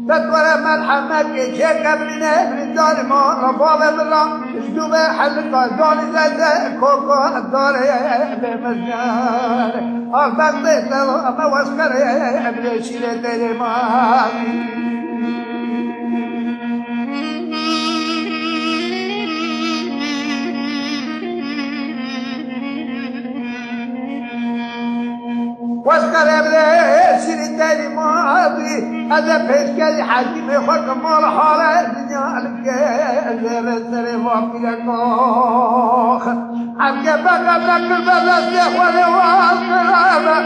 تطور ملحمك شيك ابننا من دار ما رفاض بالله اسدوب حلق دار زاد كوكو الدار بمزار اغبط له ما واسكر ابن شيله ما واسكر ابن شيله ما هذا فيسكالي حاكم يخرج مال حالة الدنيا الجزر السري واقي لكوخ عمك بقى البلد يخواني واصرابة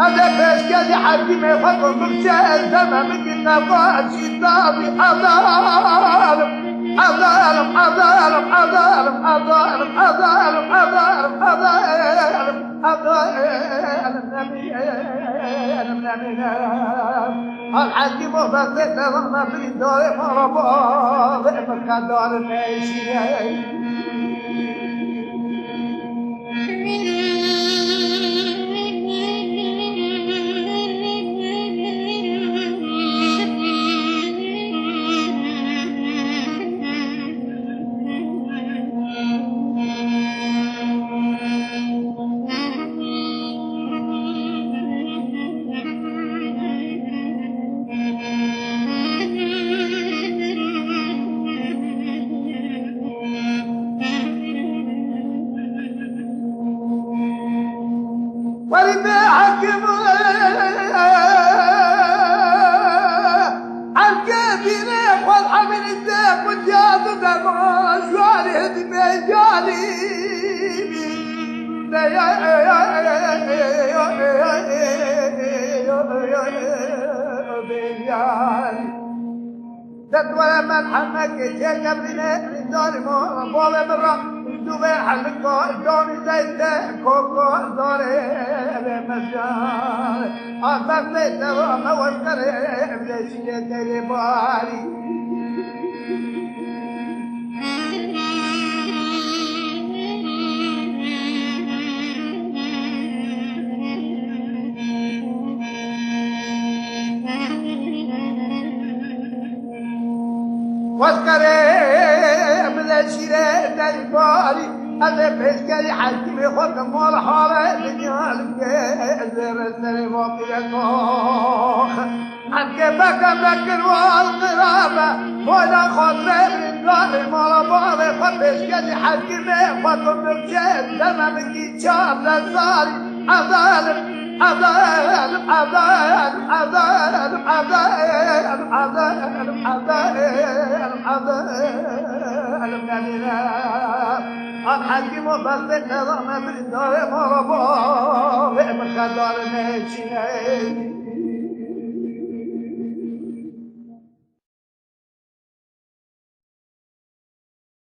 هذا فيسكالي حاكم يخرج مرشاد تمام الكتابات شيطاني أظالم أظالم أظالم أظالم أظالم أظالم أظالم أظالم أظالم الحاج مفسد ما في الدار مربوط مكان دار الماشي تطور ملحمك شيك ابننا من دار ما رفاض بالله اسدوب حلق دار زاد كوكو دار بمزار اغبط له ما واسكر ابن شيله باري واسكر ابن شيله الباري هذا فيسكالي حاكم يخرج مال حالة الدنيا الجزر السري واقي لكوخ عنك بكر والقرابة ولا خاطر من دار مربوط فيسكالي حاكم يخرج مرشاد تمام الكتاب للصاري أظالم أظالم أظالم أظالم أظالم أظالم أظالم أظالم الحاج مفسد نظام بالدار مربوط مكان دار الماشي